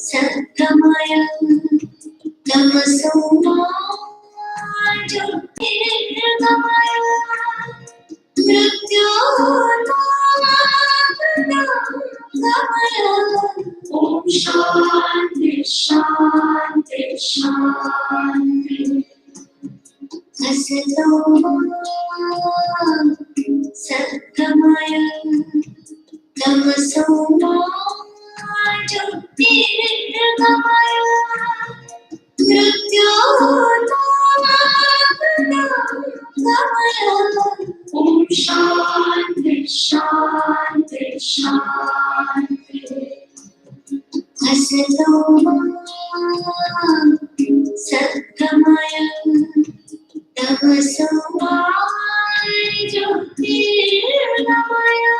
Satgamaya Tamasoma Jyotirgamaya Mrityotamaya Om Shanti Shanti Shanti Asatoma Satgamaya Tamasoma Jyotirgamaya Mrityotamaya Om Shanti Shanti Shanti Asatoma Satgamaya Tamasoma Jyotirgamaya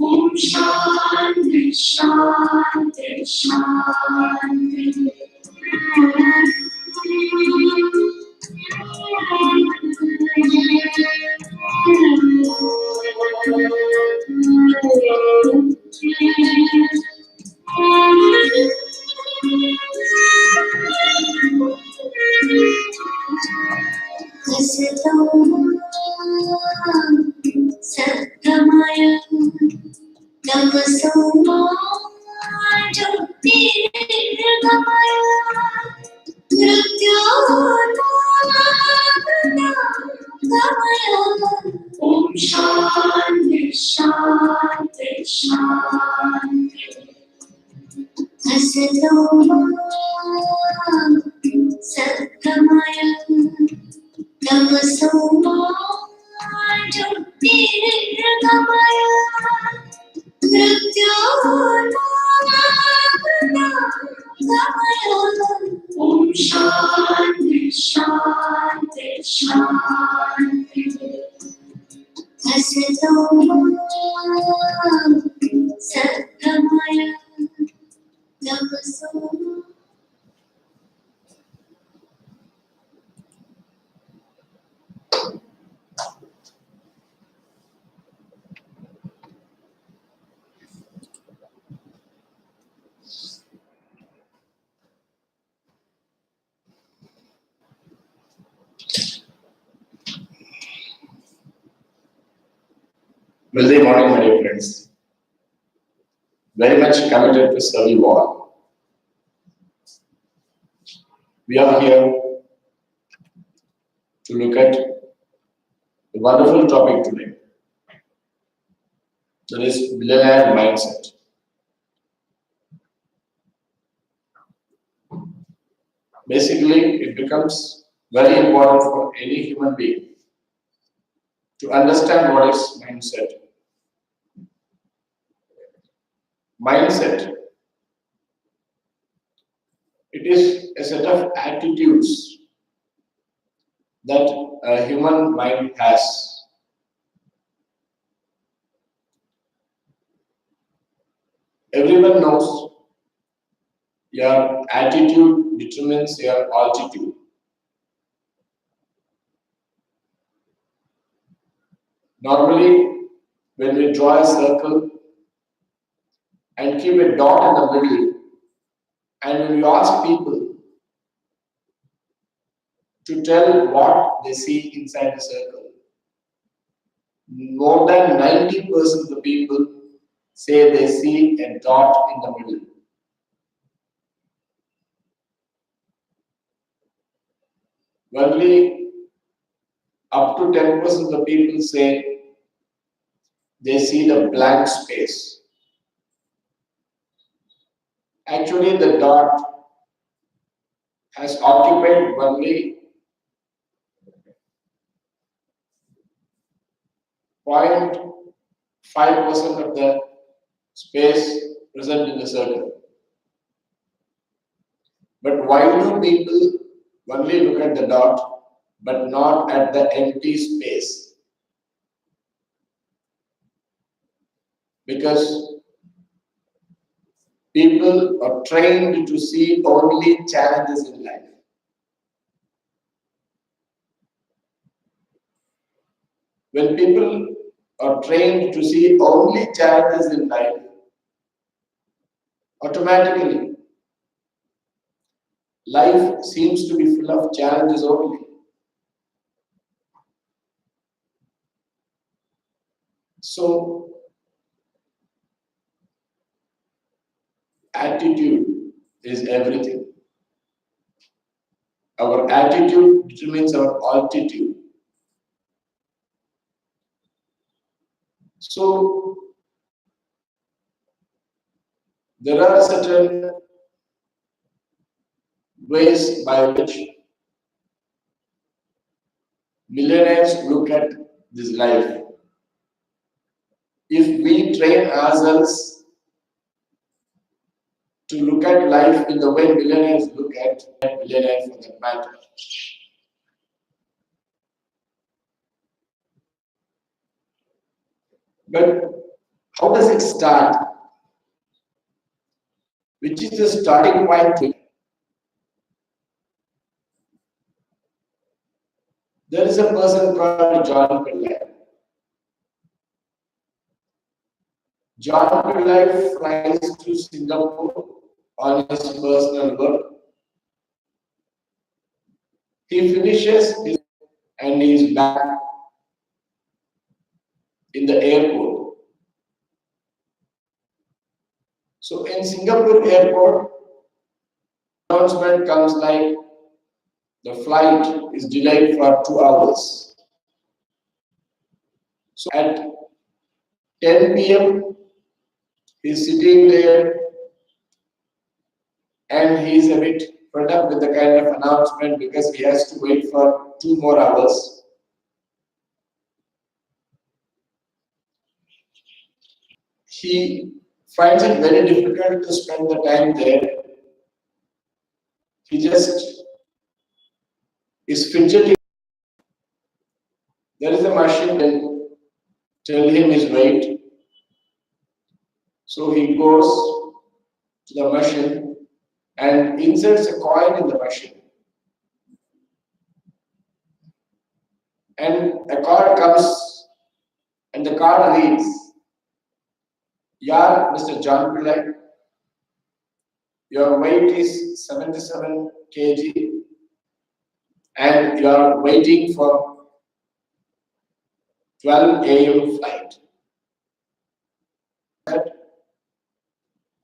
Om Shanti Shanti Shanti Satgamaya Tamasoma Jyotirgamaya Mrityotamaya Om Shanti Shanti Shanti Asatoma Satgamaya Tamasoma Jyotirgamaya Mrityotamaya Om Shanti Shanti Shanti Asatoma Satgamaya Tamasoma. Good morning, my dear friends. Very much committed to serve you all. We are here to look at a wonderful topic today. That is Millionaire Mindset. Basically, it becomes very important for any human being to understand what is mindset. Mindset, it is a set of attitudes that a human mind has. Everyone knows your attitude determines your altitude. Normally, when we draw a circle and keep a dot in the middle, and when you ask people to tell what they see inside the circle, more than 90% of the people say they see a dot in the middle. Only up to 10% of the people say they see the blank space. Actually, the dot has occupied only 0.5% of the space present in the circle. But why do people only look at the dot but not at the empty space? Because People are trained to see only challenges in life. When people are trained to see only challenges in life, automatically life seems to be full of challenges only. So, attitude is everything. Our attitude determines our altitude. So, there are certain ways by which millionaires look at this life. If we train ourselves to look at life in the way millionaires look at millionaires for that matter, but how does it start? Which is the starting point? There is a person called John Pillai. John Pillai flies to Singapore on his personal work. He finishes his and he is back in the airport. So in Singapore airport, announcement comes like the flight is delayed for 2 hours. So at 10 p.m. he's sitting there and he's a bit fed up with the kind of announcement because he has to wait for 2 more hours. He finds it very difficult to spend the time there. He just is fidgeting. There is a machine and tell him his weight. So he goes to the machine and inserts a coin in the machine. And a card comes and the card reads, "Yeah, Mr. John Pillai, your weight is 77 kg and you are waiting for 12 a.m. flight." That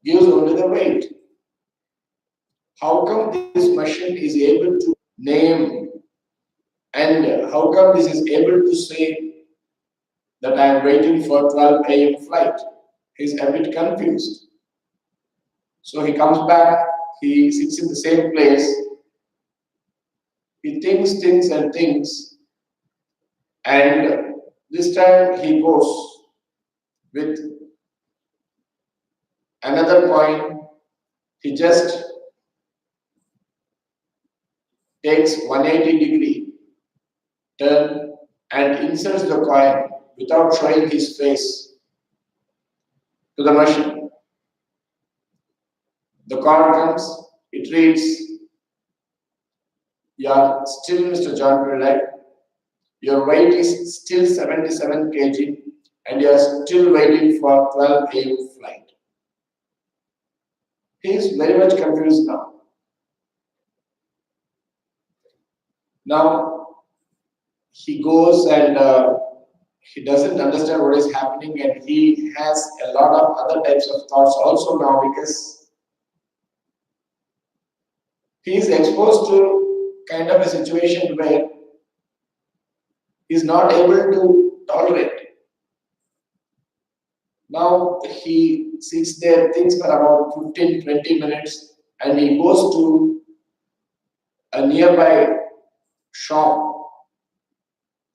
gives only the weight. How come this machine is able to name and how come this is able to say that I am waiting for 12 a.m. flight? He's a bit confused. So he comes back, he sits in the same place, he thinks and this time he goes with another coin. He just takes 180-degree turn and inserts the coin without showing his face to the machine. The card comes, it reads, "You are still Mr. John Pillai. Your weight is still 77 kg and you are still waiting for 12 a.m. flight." He is very much confused now. Now he goes and he doesn't understand what is happening and he has a lot of other types of thoughts also now because he is exposed to kind of a situation where he is not able to tolerate. Now he sits there, thinks for about 15-20 minutes and he goes to a nearby shop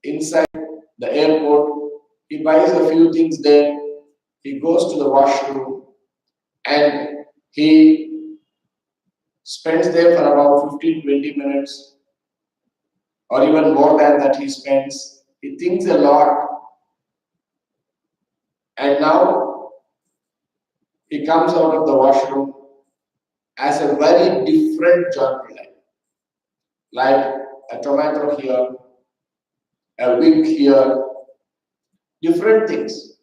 inside the airport. He buys a few things there. He goes to the washroom and he spends there for about 15-20 minutes or even more than that he spends. He thinks a lot and now he comes out of the washroom as a very different John Pillai, like a tomato here, a wig here, different things,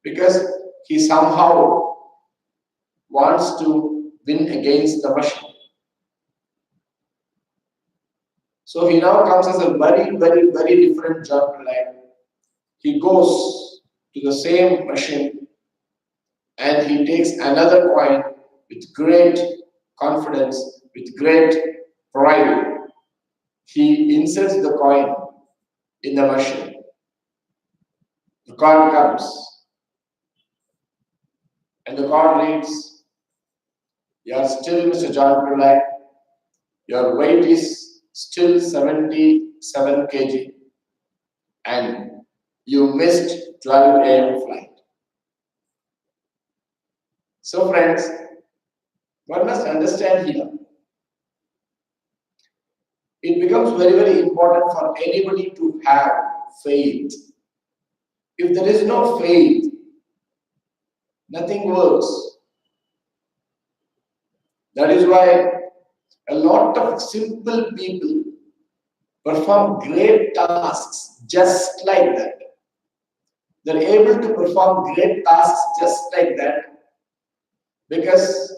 because he somehow wants to win against the machine. So he now comes as a very, very, very different John Pillai. He goes to the same machine and he takes another coin with great confidence, with great pride. He inserts the coin in the machine. The card comes and the card reads, "You are still Mr. John Pillai. Your weight is still 77 kg and you missed 12 a.m. flight." So friends, one must understand here, it becomes very, very important for anybody to have faith. If there is no faith, nothing works. That is why a lot of simple people perform great tasks just like that. They're able to perform great tasks just like that because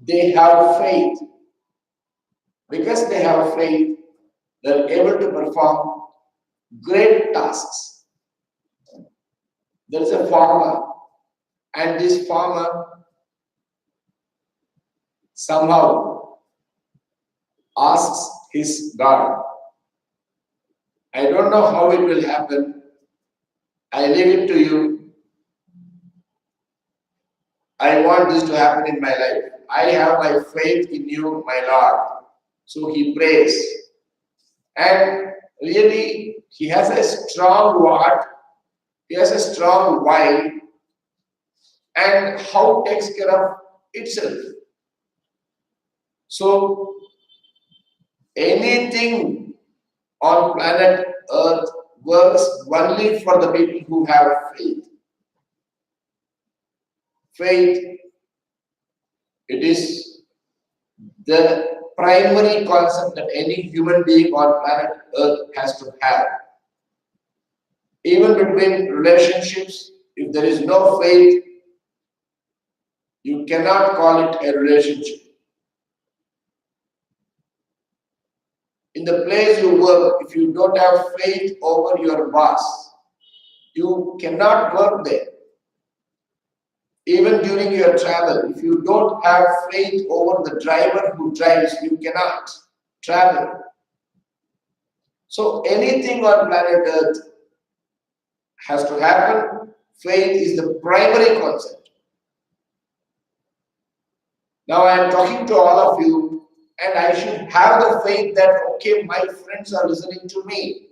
they have faith. Because they have faith, they're able to perform great tasks. There is a farmer, and this farmer somehow asks his God, "I don't know how it will happen. I leave it to you. I want this to happen in my life. I have my faith in you, my Lord." So he prays. And really, he has a strong word, he has a strong why, and how takes care of itself. So, anything on planet Earth works only for the people who have faith. Faith, it is the primary concept that any human being on planet Earth has to have. Even between relationships, if there is no faith, you cannot call it a relationship. In the place you work, if you don't have faith over your boss, you cannot work there. Even during your travel, if you don't have faith over the driver who drives, you cannot travel. So anything on planet Earth has to happen. Faith is the primary concept. Now I am talking to all of you, and I should have the faith that, okay, my friends are listening to me.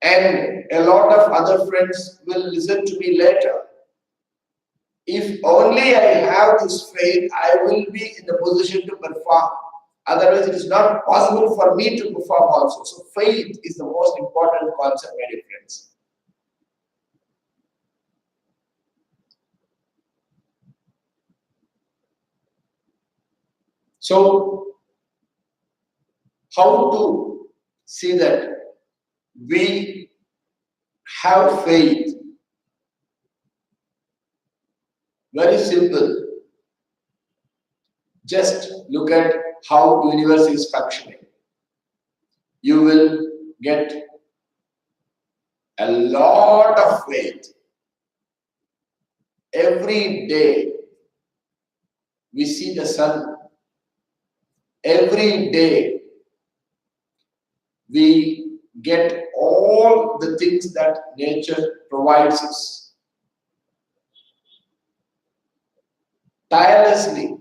And a lot of other friends will listen to me later. If only I have this faith, I will be in the position to perform. Otherwise, it is not possible for me to perform also. So faith is the most important concept, my dear friends. So, how to see that we have faith? Very simple. Just look at how the universe is functioning. You will get a lot of faith. Every day we see the sun. Every day we get all the things that nature provides us. Tirelessly,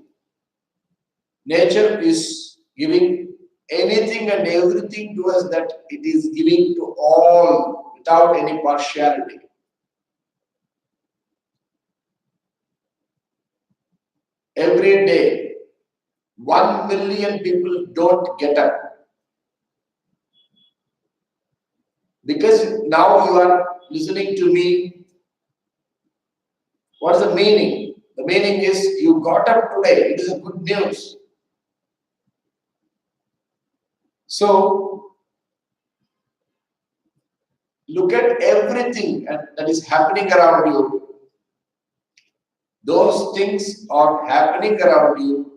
nature is giving anything and everything to us that it is giving to all without any partiality. Every day, 1 million people don't get up. Because now you are listening to me, What is the meaning? The meaning is you got up today. It is a good news. So look at everything that is happening around you. Those things are happening around you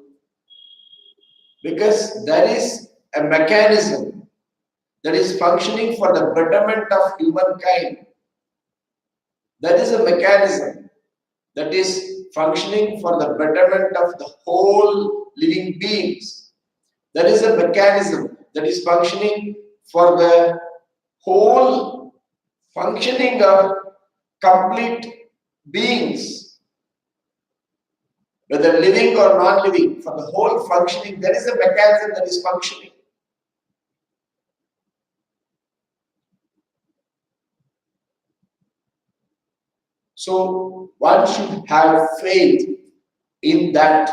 because there is a mechanism that is functioning for the betterment of humankind. There is a mechanism that is functioning for the betterment of the whole living beings. There is a mechanism that is functioning for the whole functioning of complete beings, whether living or non-living, for the whole functioning, there is a mechanism that is functioning. So one should have faith in that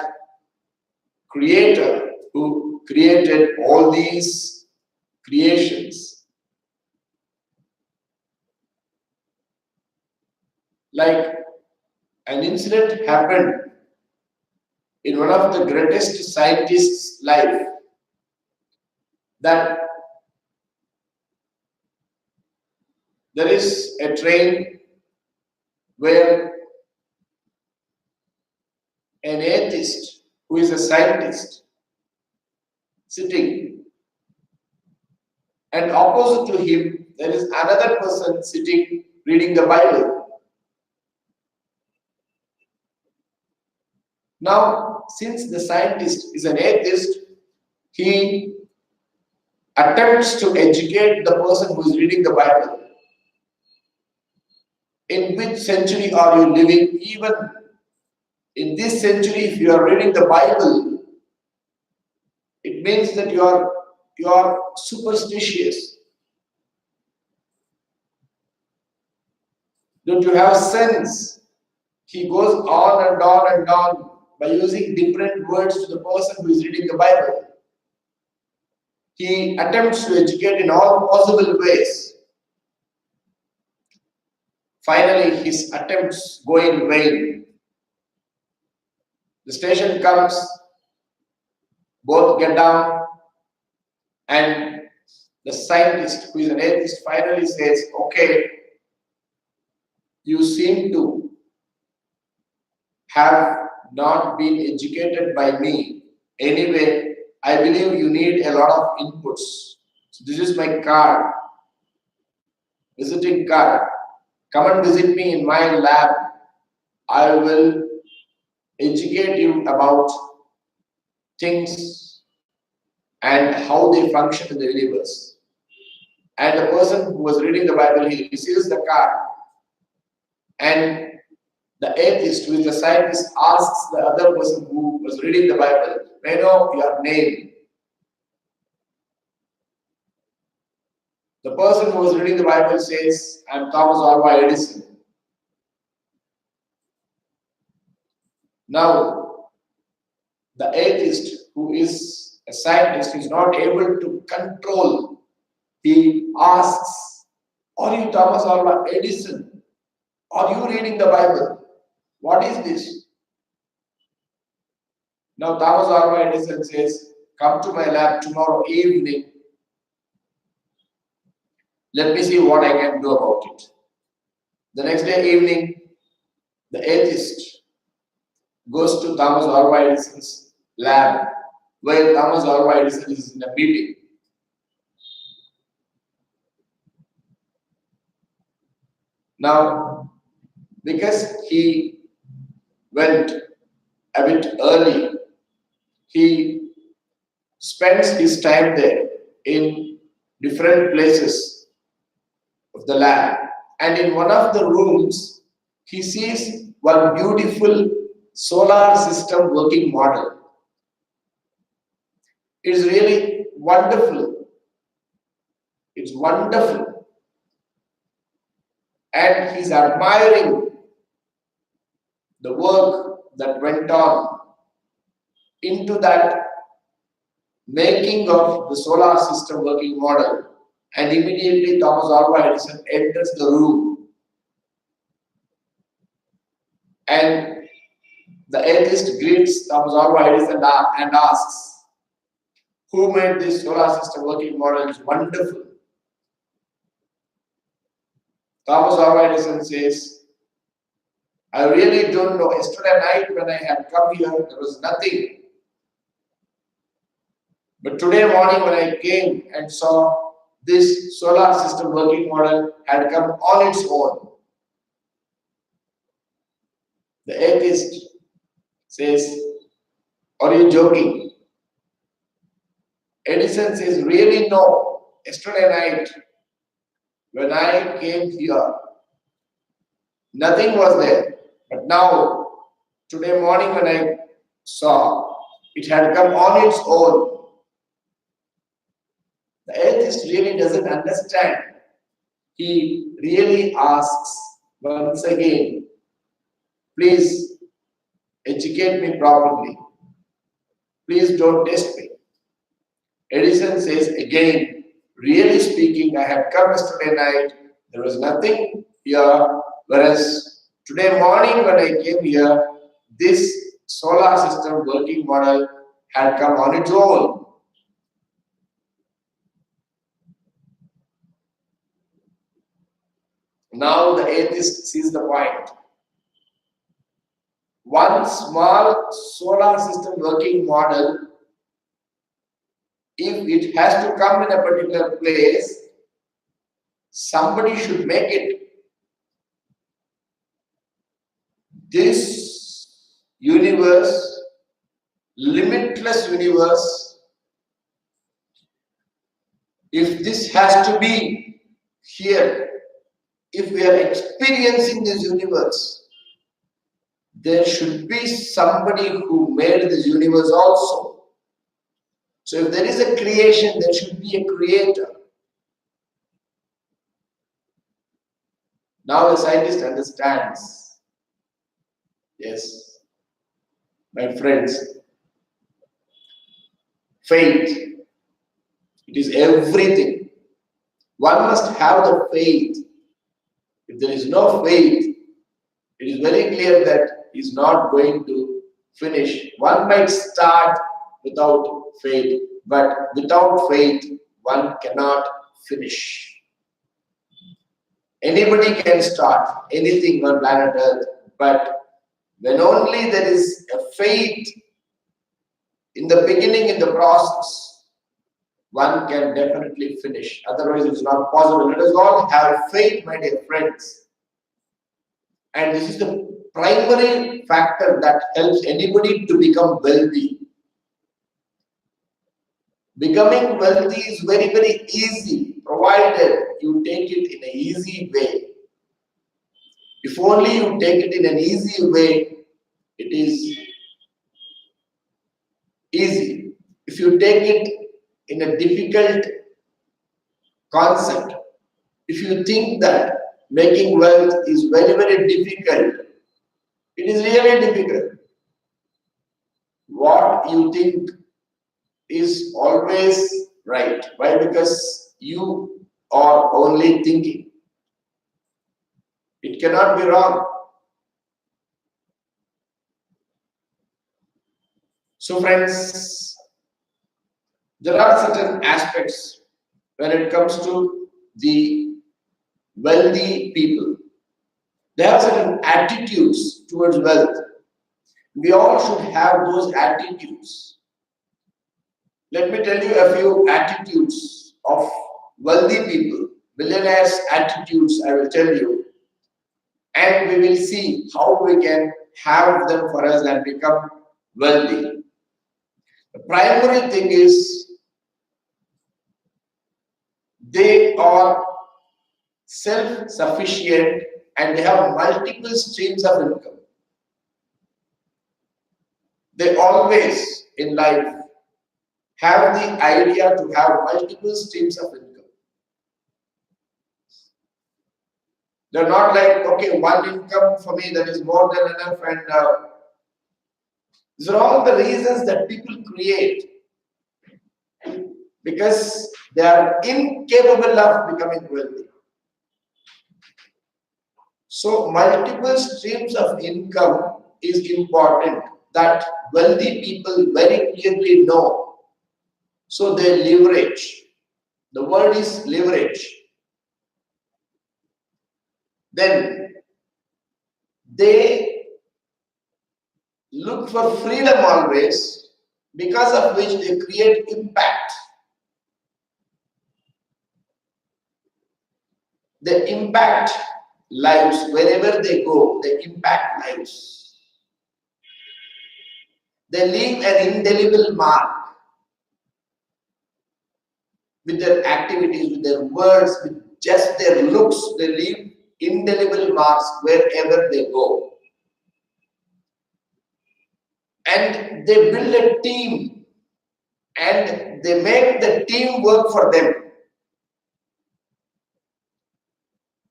creator who created all these creations. Like an incident happened in one of the greatest scientists' life, that there is a train where an atheist who is a scientist sitting, and opposite to him there is another person sitting reading the Bible. Now, since the scientist is an atheist, he attempts to educate the person who is reading the Bible. In which century are you living? Even in this century, if you are reading the Bible, it means that you are superstitious. Don't you have sense? He goes on and on and on by using different words to the person who is reading the Bible. He attempts to educate in all possible ways. Finally, his attempts go in vain. The station comes, both get down, and the scientist, who is an atheist, finally says, okay, you seem to have not been educated by me. Anyway, I believe you need a lot of inputs. So this is my card, visiting card. Come and visit me in my lab. I will educate you about things and how they function in the universe. And the person who was reading the Bible, he receives the card. And the atheist, who is the scientist, asks the other person who was reading the Bible, may I know your name? The person who was reading the Bible says, I am Thomas Alva Edison. Now, the atheist, who is a scientist, is not able to control. He asks, are you Thomas Alva Edison? Are you reading the Bible? What is this? Now Thomas Alva Edison says, come to my lab tomorrow evening. Let me see what I can do about it. The next day evening, the atheist goes to Thomas Alva Edison's lab, where Thomas Alva Edison is in a meeting. Now, because he went a bit early, he spends his time there in different places of the lab. And in one of the rooms, he sees one beautiful solar system working model. It's really wonderful. It's wonderful. And he's admiring the work that went on into that making of the solar system working model. And immediately Thomas Alva Edison enters the room. And the atheist greets Thomas Alva Edison and asks, who made this solar system working model? It's wonderful. Thomas Alva Edison says, I really don't know. Yesterday night when I had come here, there was nothing. But today morning when I came and saw this solar system working model had come on its own. The atheist says, are you joking? Edison says, really no. Yesterday night when I came here, nothing was there. But now, today morning when I saw, it had come on its own. The atheist really doesn't understand. He really asks once again, please educate me properly. Please don't test me. Edison says again, really speaking, I had come yesterday night, there was nothing here, whereas today morning when I came here, this solar system working model had come on its own. Now the atheist sees the point. One small solar system working model, if it has to come in a particular place, somebody should make it. This universe, limitless universe, if this has to be here, if we are experiencing this universe, there should be somebody who made this universe also. So if there is a creation, there should be a creator. Now the scientist understands. Yes, my friends, faith, it is everything. One must have the faith. If there is no faith, it is very clear that he is not going to finish. One might start without faith, but without faith, one cannot finish. Anybody can start anything on planet Earth, but when only there is a faith in the beginning, in the process, one can definitely finish. Otherwise, it's not possible. Let us all have faith, my dear friends. And this is the primary factor that helps anybody to become wealthy. Becoming wealthy is very, very easy, provided you take it in an easy way. If only you take it in an easy way, it is easy. If you take it in a difficult concept, if you think that making wealth is very, very difficult, it is really difficult. What you think is always right. Why? Because you are only thinking. It cannot be wrong. So friends, there are certain aspects when it comes to the wealthy people. They have certain attitudes towards wealth. We all should have those attitudes. Let me tell you a few attitudes of wealthy people, billionaires' attitudes, I will tell you. And we will see how we can have them for us and become wealthy. The primary thing is they are self-sufficient and they have multiple streams of income. They always in life have the idea to have multiple streams of income. They're not like, okay, one income for me, that is more than enough, and these are all the reasons that people create because they are incapable of becoming wealthy. So multiple streams of income is important that wealthy people very clearly know. So they leverage. The word is leverage. Then they look for freedom always, because of which they create impact. They impact lives wherever they go, they impact lives. They leave an indelible mark with their activities, with their words, with just their looks. They leave indelible marks wherever they go. And they build a team and they make the team work for them.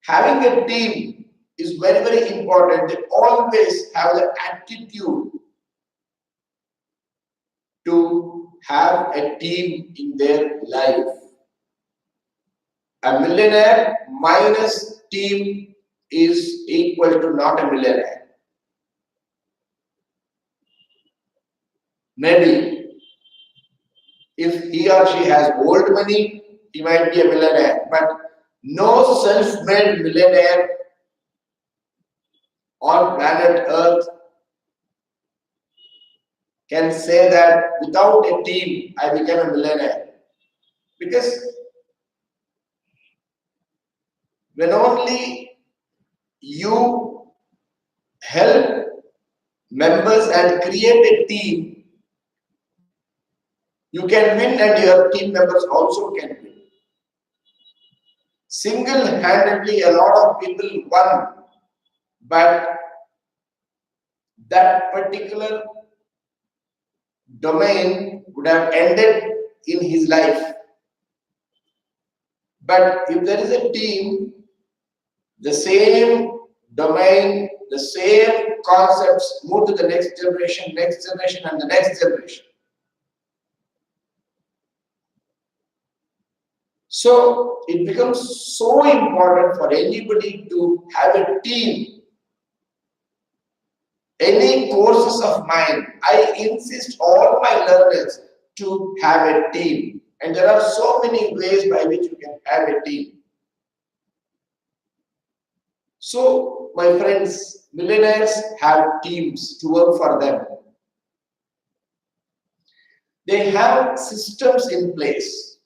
Having a team is very, very important. They always have the attitude to have a team in their life. A millionaire minus team is equal to not a millionaire. Maybe if he or she has old money, he might be a millionaire. But no self-made millionaire on planet Earth can say that without a team, I became a millionaire. Because when only you help members and create a team, you can win and your team members also can win. Single-handedly, a lot of people won, but that particular domain would have ended in his life. But if there is a team, the same domain, the same concepts move to the next generation, and the next generation. So it becomes so important for anybody to have a team. Any courses of mine, I insist all my learners to have a team. And there are so many ways by which you can have a team. So, my friends, millionaires have teams to work for them. They have systems in place.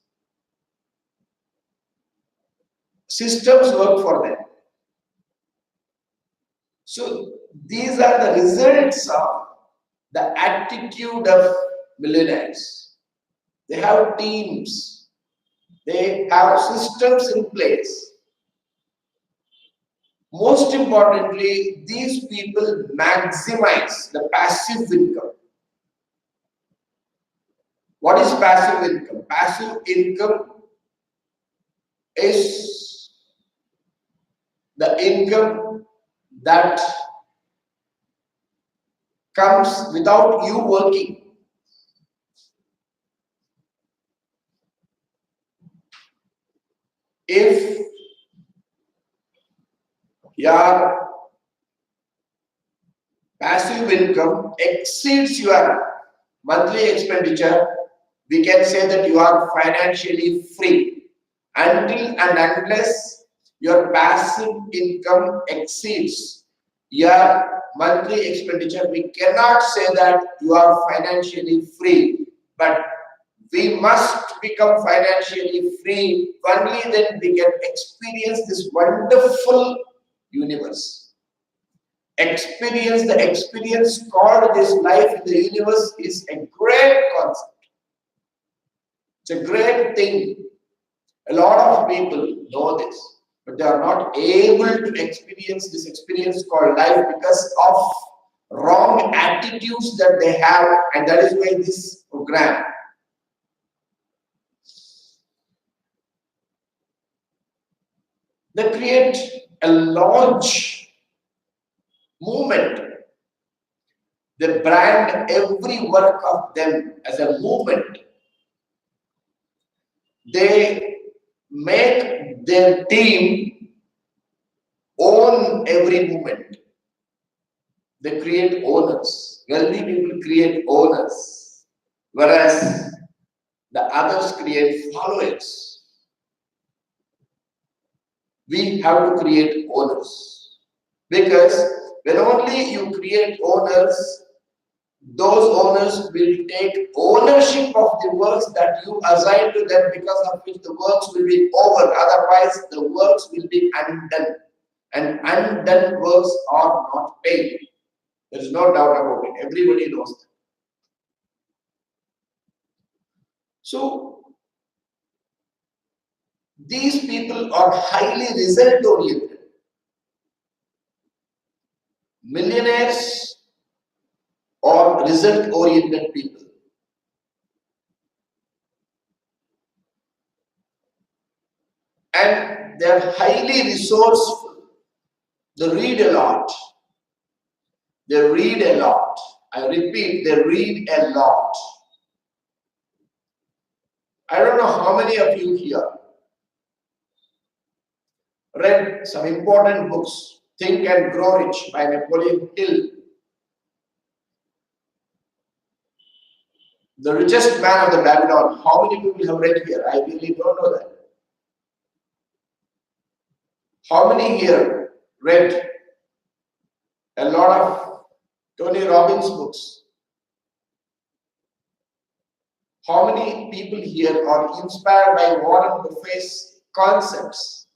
Systems work for them. So, these are the results of the attitude of millionaires. They have teams. They have systems in place. Most importantly, these people maximize the passive income. What is passive income? Passive income is the income that comes without you working. If your passive income exceeds your monthly expenditure, we can say that you are financially free. Until and unless your passive income exceeds your monthly expenditure, we cannot say that you are financially free. But we must become financially free. Only then we can experience this wonderful universe. Experience the experience called this life in the universe is a great concept. It's a great thing. A lot of people know this, but they are not able to experience this experience called life because of wrong attitudes that they have, and that is why this program. They create a large movement. They brand every work of them as a movement. They make their team own every moment. They create owners. Wealthy people create owners, whereas the others create followers. We have to create owners, because when only you create owners, those owners will take ownership of the works that you assign to them, because of which the works will be over. Otherwise, the works will be undone. And undone works are not paid. There is no doubt about it. Everybody knows that. So, these people are highly result oriented. Millionaires are result oriented people. And they are highly resourceful. They read a lot. They read a lot. I repeat, they read a lot. I don't know how many of you here read some important books. Think and Grow Rich by Napoleon Hill. The richest man of the Babylon. How many people have read here? I really don't know that. How many here read a lot of Tony Robbins books? How many people here are inspired by Warren Buffett's concepts?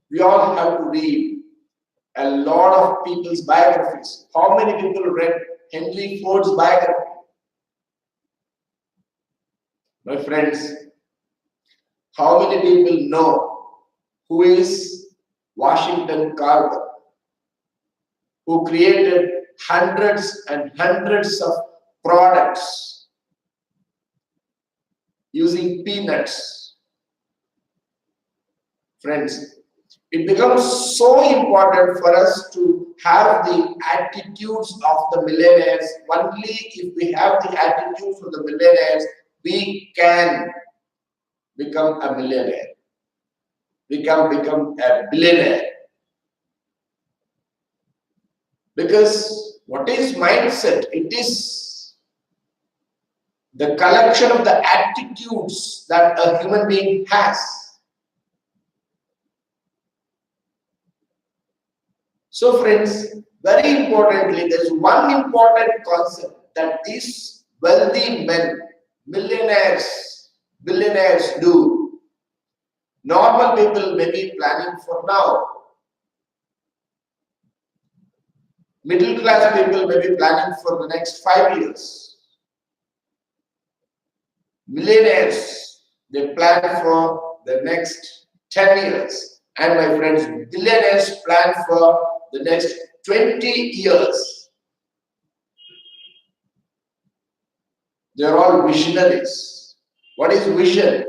We all have to read a lot of people's biographies. How many people read Henry Ford's biography? My friends, how many people know who is Washington Carver, who created hundreds and hundreds of products using peanuts? Friends, it becomes so important for us to have the attitudes of the millionaires. Only if we have the attitudes of the millionaires, we can become a millionaire. We can become a billionaire. Because what is mindset? It is the collection of the attitudes that a human being has. So friends, very importantly, there is one important concept that these wealthy men, millionaires, billionaires do. Normal people may be planning for now. Middle class people may be planning for the next 5 years. Millionaires, they plan for the next 10 years. And my friends, billionaires plan for the next 20 years. They're all visionaries. What is vision?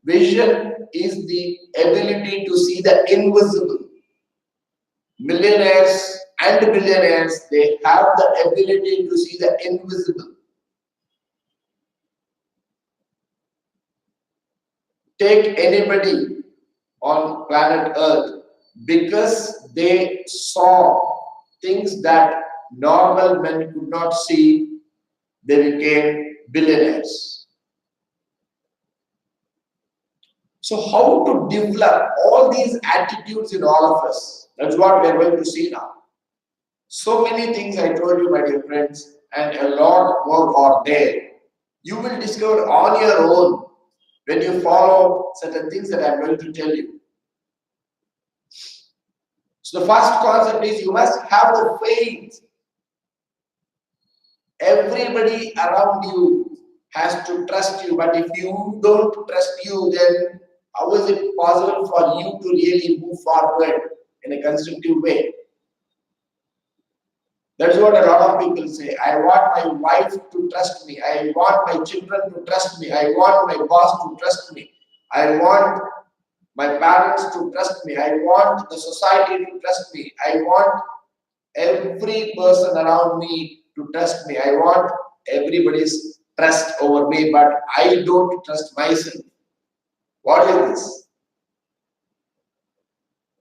Vision is the ability to see the invisible. Millionaires and billionaires, they have the ability to see the invisible. Take anybody on planet Earth, because they saw things that normal men could not see, they became billionaires. So how to develop all these attitudes in all of us? That's what we are going to see now. So many things I told you, my dear friends, and a lot more are there. You will discover on your own when you follow certain things that I'm going to tell you. So the first concept is you must have the faith. Everybody around you has to trust you, but if you don't trust you, then how is it possible for you to really move forward in a constructive way? That's what a lot of people say. I want my wife to trust me. I want my children to trust me. I want my boss to trust me. I want my parents to trust me. I want the society to trust me. I want every person around me to trust me. I want everybody's trust over me, but I don't trust myself. What is this?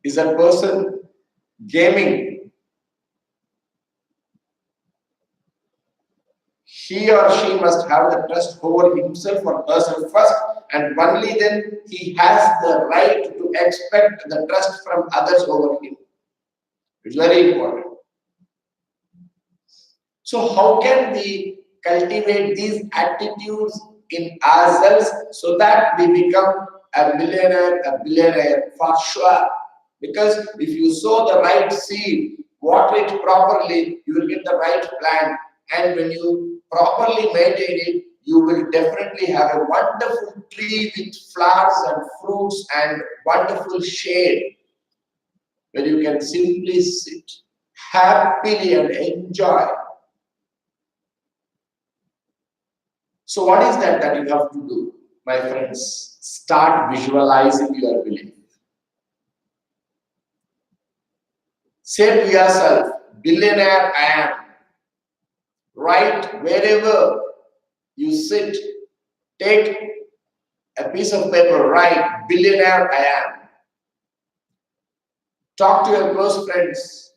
Is a person gaming? He or she must have the trust over himself or herself first, and only then he has the right to expect the trust from others over him. It's very important. So how can we cultivate these attitudes in ourselves so that we become a billionaire for sure? Because if you sow the right seed, water it properly, you will get the right plant. And when you properly maintain it, you will definitely have a wonderful tree with flowers and fruits and wonderful shade where you can simply sit happily and enjoy. So what is that you have to do, my friends? Start visualizing your belief. Say to yourself, billionaire I am. Write wherever you sit. Take a piece of paper, write, billionaire I am. Talk to your close friends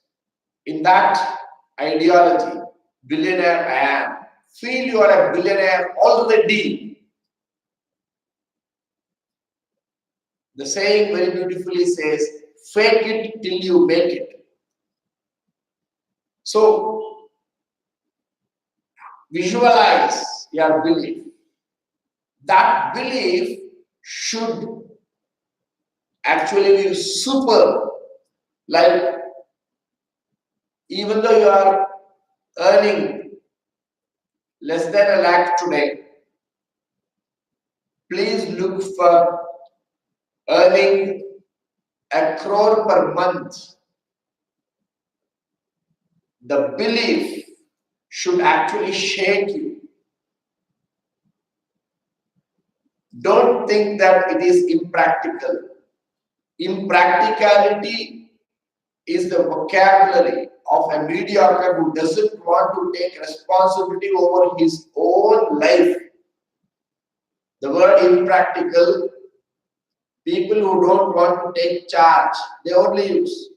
in that ideology, billionaire I am. Feel you are a billionaire already. The saying very beautifully says, fake it till you make it. So, visualize your belief. That belief should actually be super. Like, even though you are earning less than a lakh today, please look for earning 1 crore per month. The belief should actually shake you. Don't think that it is impractical. Impracticality is the vocabulary of a mediocre who doesn't want to take responsibility over his own life. The word impractical, people who don't want to take charge, they only use.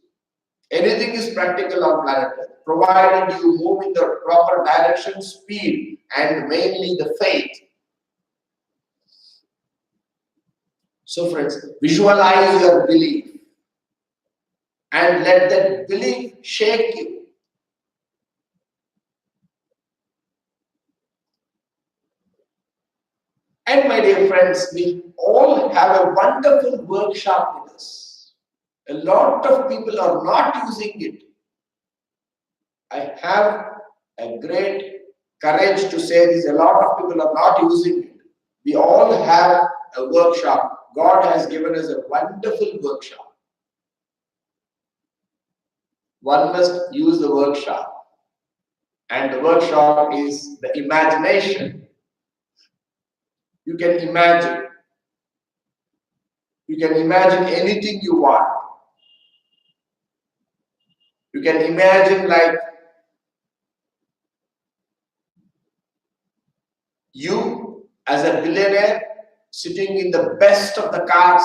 Anything is practical on planet Earth, provided you move in the proper direction, speed, and mainly the faith. So friends, visualize your belief and let that belief shake you. And my dear friends, we all have a wonderful workshop with us. A lot of people are not using it. I have a great courage to say this. A lot of people are not using it. We all have a workshop. God has given us a wonderful workshop. One must use the workshop. And the workshop is the imagination. You can imagine. You can imagine anything you want. You can imagine like you as a billionaire sitting in the best of the cars,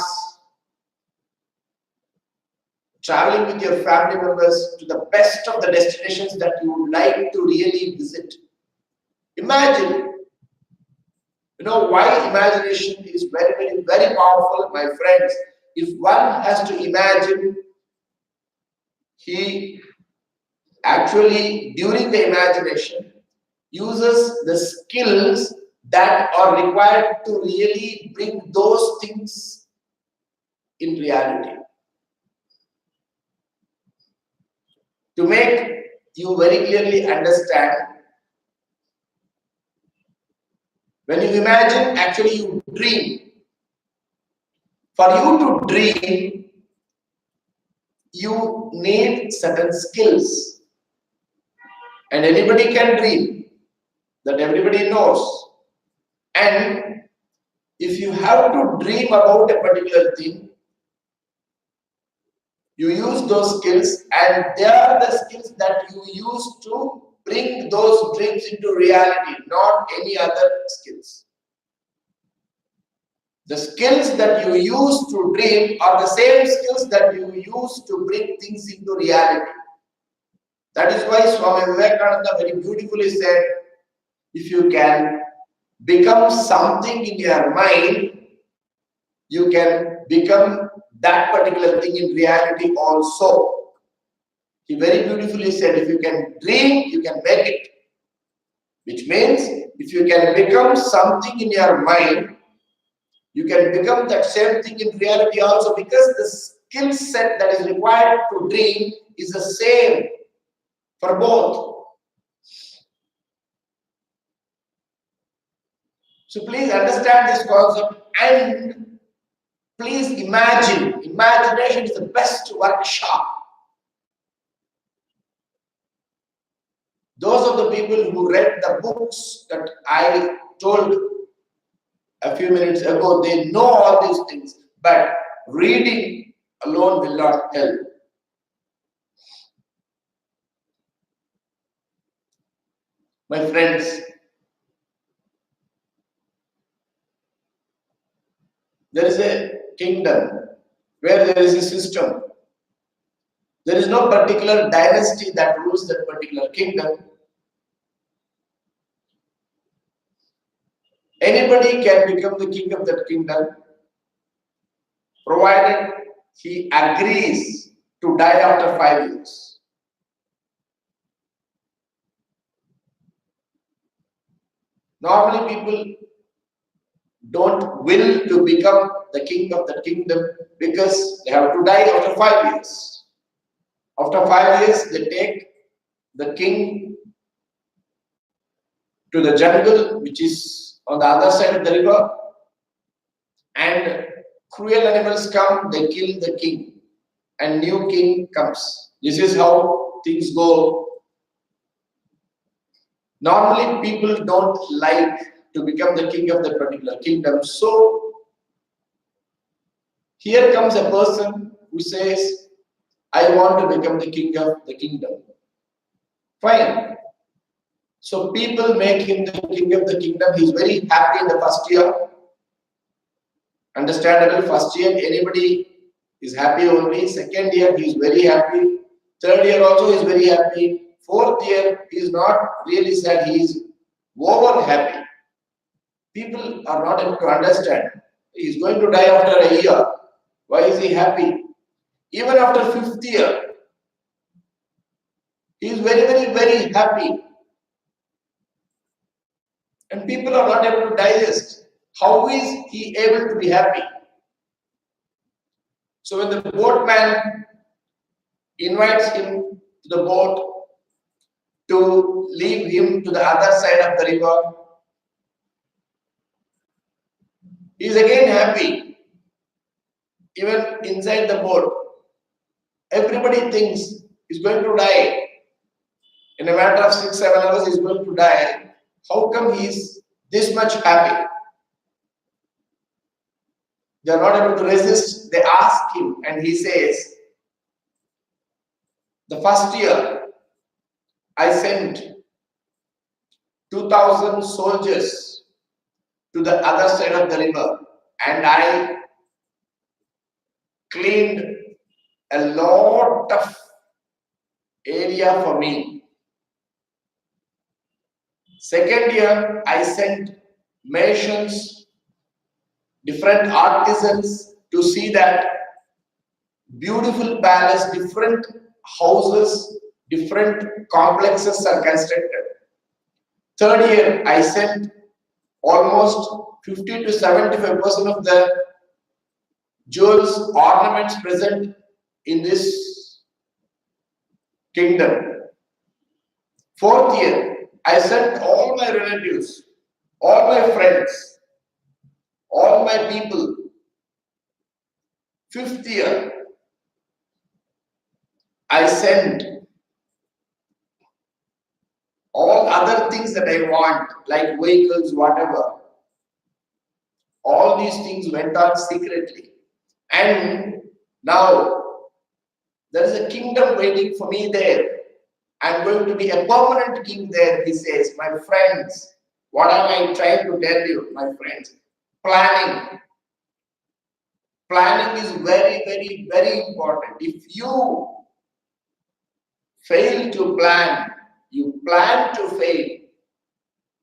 traveling with your family members to the best of the destinations that you would like to really visit. Imagine. You know why imagination is very powerful, my friends. If one has to imagine, he actually, during the imagination, uses the skills that are required to really bring those things in reality. To make you very clearly understand, when you imagine, actually you dream. For you to dream, you need certain skills. And anybody can dream, that everybody knows. And if you have to dream about a particular thing, you use those skills, and they are the skills that you use to bring those dreams into reality, not any other skills. The skills that you use to dream are the same skills that you use to bring things into reality. That is why Swami Vivekananda very beautifully said, if you can become something in your mind, you can become that particular thing in reality also. He very beautifully said, if you can dream, you can make it. Which means, if you can become something in your mind, you can become that same thing in reality also, because the skill set that is required to dream is the same for both. So please understand this concept and please imagine. Imagination is the best workshop. Those are the people who read the books that I told a few minutes ago, they know all these things, but reading alone will not help. My friends, there is a kingdom where there is a system. There is no particular dynasty that rules that particular kingdom. Anybody can become the king of that kingdom, provided he agrees to die after 5 years. Normally people don't will to become the king of the kingdom because they have to die after 5 years. After 5 years, they take the king to the jungle, which is on the other side of the river, and cruel animals come, they kill the king, and new king comes. This is how things go. Normally, people don't like to become the king of that particular kingdom. So, here comes a person who says, I want to become the king of the kingdom. Fine. So people make him the king of the kingdom. He's very happy in the first year. Understandable. First year, anybody is happy only. Second year, he is very happy. Third year also is very happy. Fourth year, he is not really sad. He is over happy. People are not able to understand. He is going to die after a year. Why is he happy? Even after fifth year, he is very, very, very happy. And people are not able to digest. How is he able to be happy? So when the boatman invites him to the boat to leave him to the other side of the river, he is again happy. Even inside the boat, everybody thinks he's going to die. In a matter of 6-7 hours, he's going to die. How come he is this much happy? They are not able to resist. They ask him, and he says, the first year, I sent 2,000 soldiers to the other side of the river, and I cleaned a lot of area for me. Second year, I sent masons, different artisans to see that beautiful palace, different houses, different complexes are constructed. Third year, I sent almost 50 to 75% of the jewels, ornaments present in this kingdom. Fourth year, I sent all my relatives, all my friends, all my people. Fifth year, I sent all other things that I want, like vehicles, whatever. All these things went on secretly. And now, there is a kingdom waiting for me there. I'm going to be a permanent king there, he says. My friends, what am I trying to tell you, my friends? Planning. Planning is very, very, very important. If you fail to plan, you plan to fail.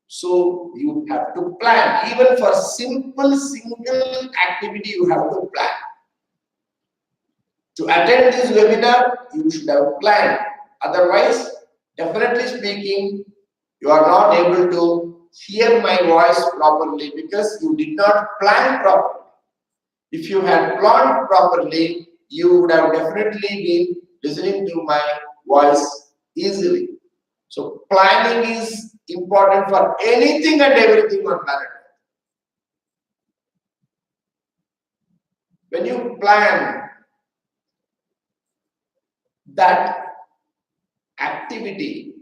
So you have to plan. Even for simple single activity, you have to plan. To attend this webinar, you should have planned. Otherwise, definitely speaking, you are not able to hear my voice properly because you did not plan properly. If you had planned properly, you would have definitely been listening to my voice easily. So planning is important for anything and everything on planet. When you plan that activity,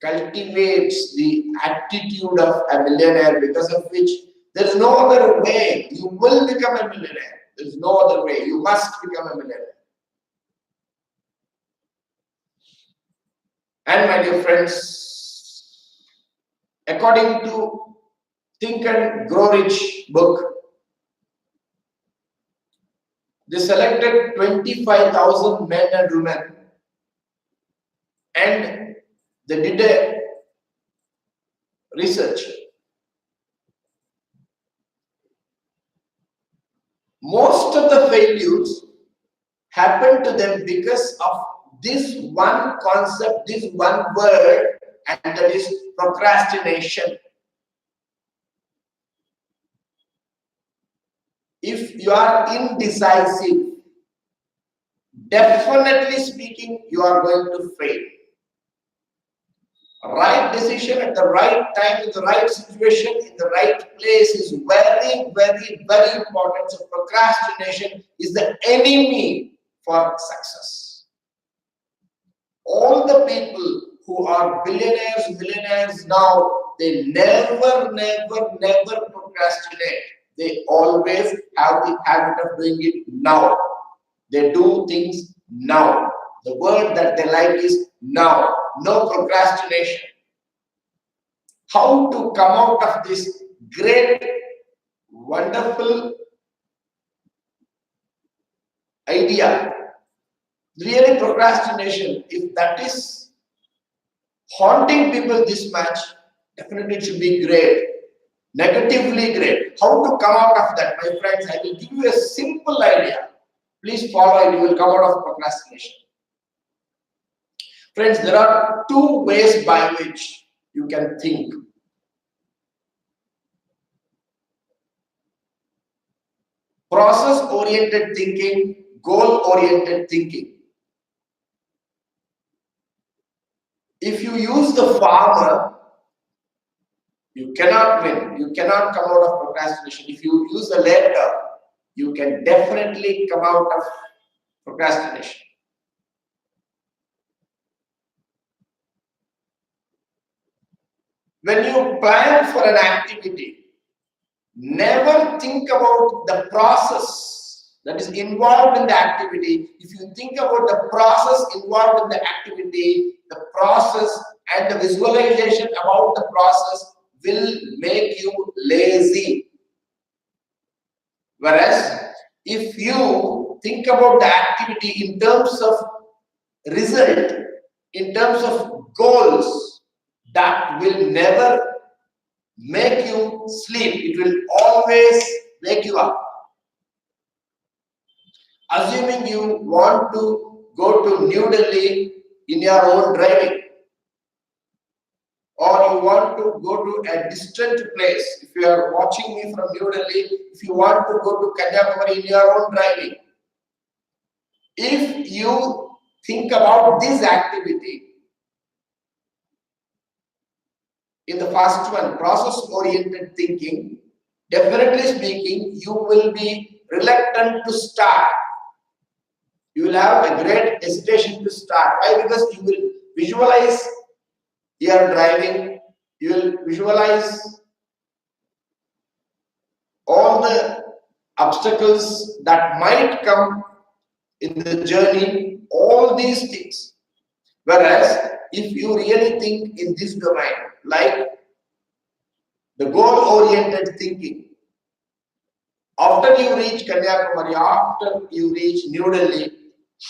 cultivates the attitude of a millionaire, because of which there is no other way. You will become a millionaire. There is no other way. You must become a millionaire. And my dear friends, according to Think and Grow Rich book, they selected 25,000 men and women and they did a research. Most of the failures happened to them because of this one concept, this one word, and that is procrastination. If you are indecisive, definitely speaking, you are going to fail. Right decision at the right time, in the right situation, in the right place is very, very, very important. So procrastination is the enemy for success. All the people who are billionaires, millionaires now, they never, never, never procrastinate. They always have the habit of doing it now. They do things now. The word that they like is now. No procrastination. How to come out of this great, wonderful idea? Really, procrastination, if that is haunting people this much, definitely it should be great. Negatively great. How to come out of that, my friends? I will give you a simple idea. Please follow it. You will come out of procrastination. Friends, there are two ways by which you can think. Process-oriented thinking, goal-oriented thinking. If you use the farmer, you cannot win. You cannot come out of procrastination. If you use the letter, you can definitely come out of procrastination. When you plan for an activity, never think about the process that is involved in the activity. If you think about the process involved in the activity, the process and the visualization about the process will make you lazy. Whereas, if you think about the activity in terms of result, in terms of goals, that will never make you sleep. It will always wake you up. Assuming you want to go to New Delhi in your own driving, or you want to go to a distant place. If you are watching me from New Delhi, if you want to go to Kanyakumari in your own driving, if you think about this activity, in the first one, process-oriented thinking, definitely speaking, you will be reluctant to start. You will have a great hesitation to start. Why? Because you will visualize your driving, you will visualize all the obstacles that might come in the journey, all these things. Whereas, if you really think in this domain, like the goal-oriented thinking, After you reach Kanyakumari, after you reach New Delhi,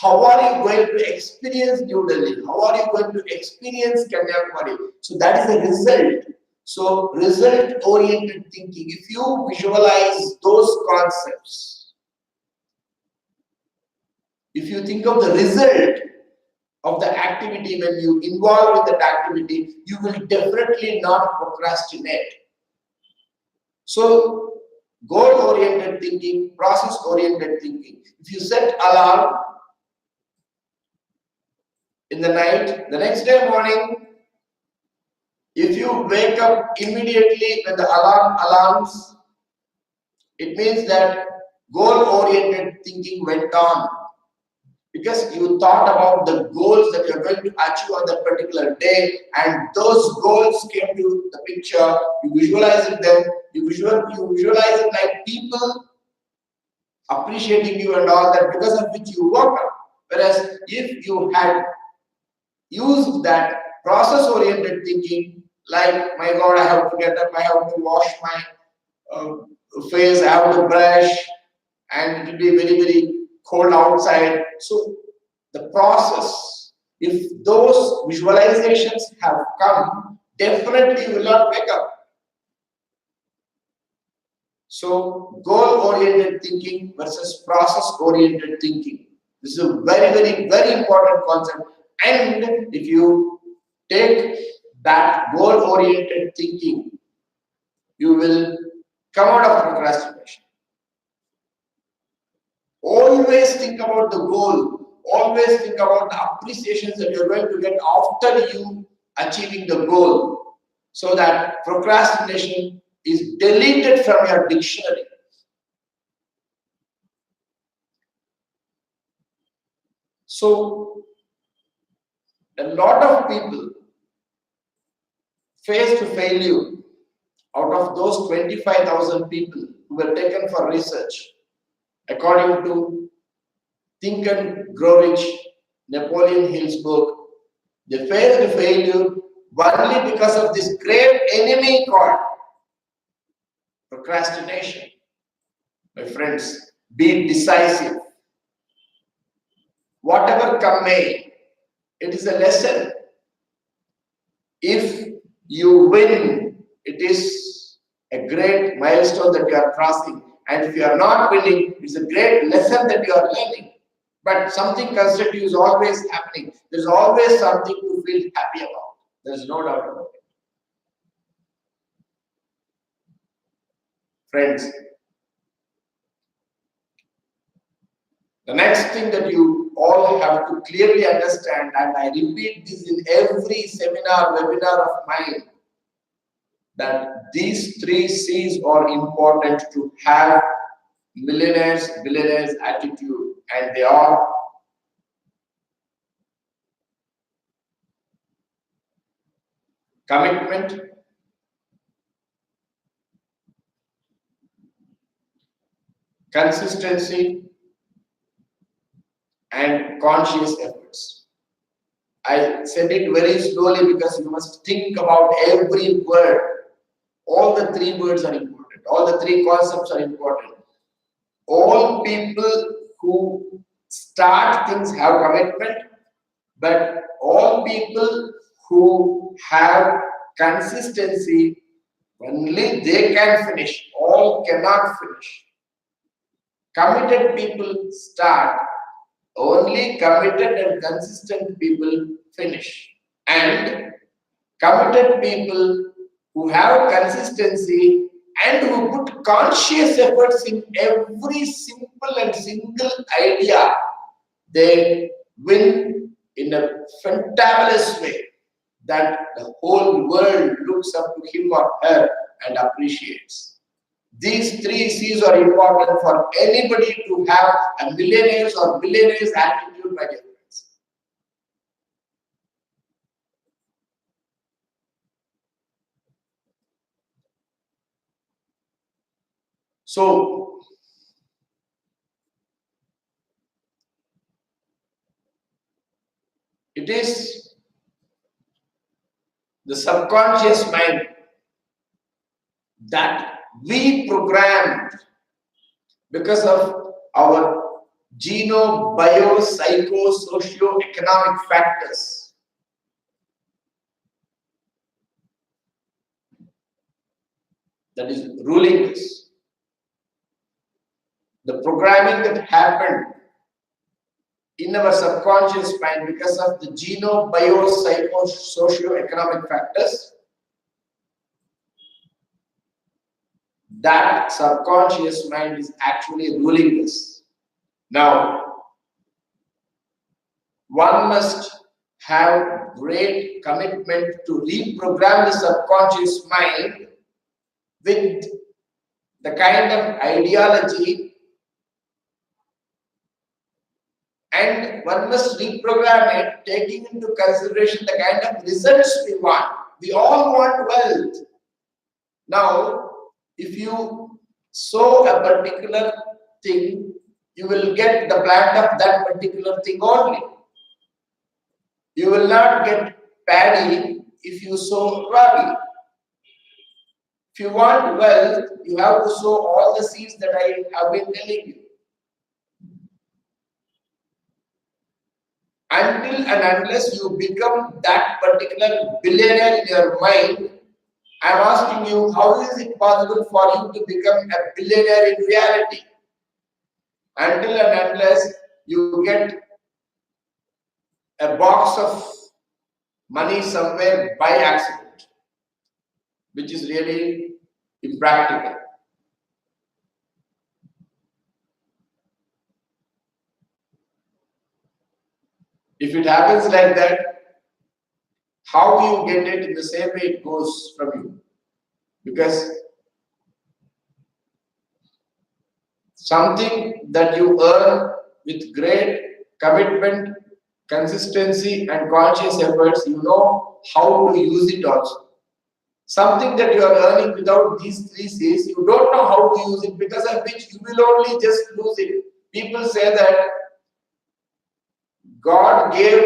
how are you going to experience New Delhi? How are you going to experience Kanyakumari? So that is the result. So result-oriented thinking. If you visualize those concepts, if you think of the result of the activity when you involve with that activity, you will definitely not procrastinate. So goal-oriented thinking, process-oriented thinking. If you set alarm in the night, the next day morning, if you wake up immediately when the alarm alarms, it means that goal-oriented thinking went on because you thought about the goals that you're going to achieve on that particular day, and those goals came to the picture. You visualize them. You visualize it like people appreciating you and all that, because of which you work up. Whereas if you had used that process-oriented thinking, like, my God, I have to get up, I have to wash my face, I have to brush, and it will be very, very cold outside. So the process, if those visualizations have come, definitely you will not wake up. So goal-oriented thinking versus process-oriented thinking. This is a very, very, very important concept. And if you take that goal-oriented thinking, you will come out of procrastination. Always think about the goal. Always think about the appreciations that you're going to get after you achieving the goal, so that procrastination is deleted from your dictionary. So a lot of people faced failure. Out of those 25,000 people who were taken for research, according to Think and Grow Rich, Napoleon Hill's book, they faced failure only because of this great enemy called procrastination. My friends, be decisive. Whatever come may, it is a lesson. If you win, it is a great milestone that you are crossing. And if you are not winning, it's a great lesson that you are learning. But something constructive is always happening. There's always something to feel happy about. There's no doubt about it. Friends, the next thing that you all have to clearly understand, and I repeat this in every seminar, webinar of mine, that these 3 C's are important to have billionaires attitude, and they are commitment, consistency, and conscious efforts. I said it very slowly because you must think about every word. All the 3 words are important. All the 3 concepts are important. All people who start things have commitment, but all people who have consistency, only they can finish. All cannot finish. Committed people start. Only committed and consistent people finish. And committed people who have consistency and who put conscious efforts in every simple and single idea, they win in a fantabulous way that the whole world looks up to him or her and appreciates. These 3 C's are important for anybody to have a millionaire's or billionaire's attitude, my dear friends. So, it is the subconscious mind that we programmed because of our geno, bio, psycho, socio-economic factors. That is ruling us. The programming that happened in our subconscious mind because of the geno, bio, psycho, socio-economic factors, that subconscious mind is actually ruling us. Now, one must have great commitment to reprogram the subconscious mind with the kind of ideology, and one must reprogram it taking into consideration the kind of results we want. We all want wealth. Now, if you sow a particular thing, you will get the plant of that particular thing only. You will not get paddy if you sow rabi. If you want wealth, you have to sow all the seeds that I have been telling you. Until and unless you become that particular billionaire in your mind, I am asking you, how is it possible for you to become a billionaire in reality? Until and unless you get a box of money somewhere by accident, which is really impractical. If it happens like that, how you get it in the same way it goes from you? Because something that you earn with great commitment, consistency, and conscious efforts, you know how to use it also. Something that you are earning without these three C's, you don't know how to use it, because of which you will only just lose it. People say that God gave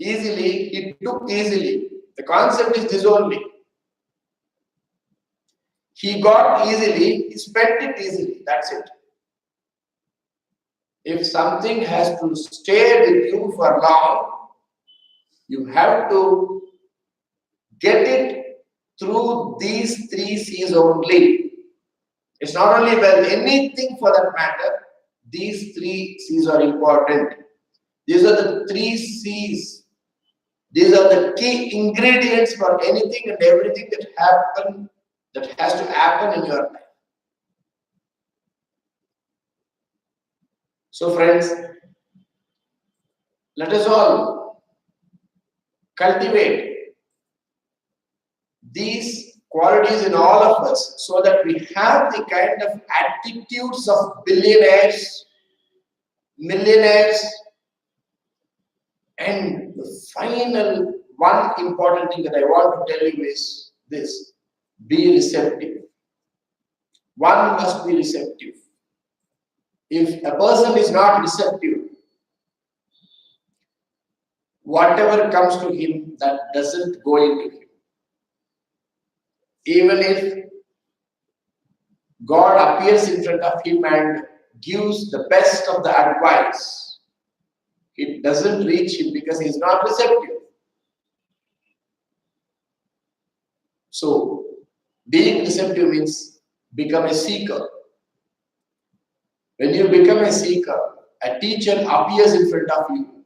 easily, He took easily. The concept is this only. He got easily, He spent it easily. That's it. If something has to stay with you for long, you have to get it through these three C's only. It's not only wealth, anything for that matter, these three C's are important. These are the three C's. These are the key ingredients for anything and everything that has to happen in your life. So friends, let us all cultivate these qualities in all of us so that we have the kind of attitudes of billionaires, millionaires, and the final one important thing that I want to tell you is this: be receptive. One must be receptive. If a person is not receptive, whatever comes to him, that doesn't go into him. Even if God appears in front of him and gives the best of the advice, it doesn't reach him because he is not receptive. So, being receptive means become a seeker. When you become a seeker, a teacher appears in front of you.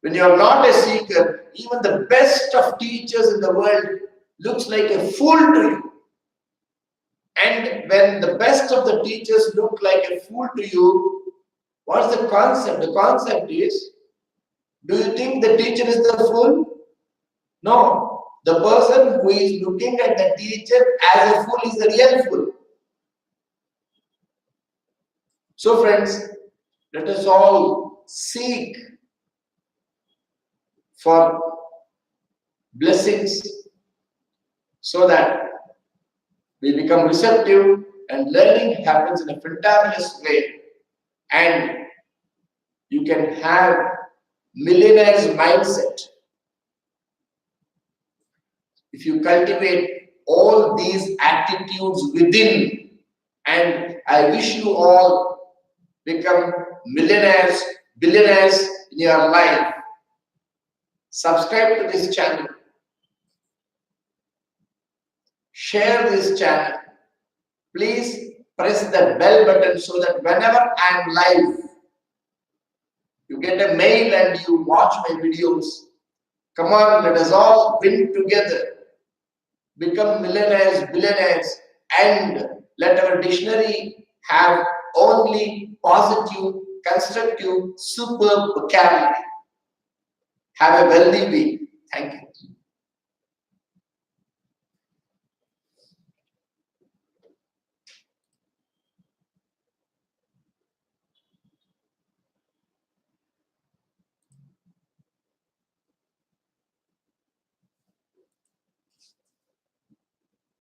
When you are not a seeker, even the best of teachers in the world looks like a fool to you. And when the best of the teachers look like a fool to you, what's the concept? The concept is, do you think the teacher is the fool? No. The person who is looking at the teacher as a fool is the real fool. So friends, let us all seek for blessings so that we become receptive and learning happens in a fantabulous way, and you can have millionaire's mindset. If you cultivate all these attitudes within, And I wish you all become millionaires, billionaires in your life. Subscribe to this channel. Share this channel. Please press the bell button so that whenever I am live, you get a mail and you watch my videos. Come on, let us all win together. Become millionaires, billionaires, and let our dictionary have only positive, constructive, superb vocabulary. Have a wealthy week. Thank you.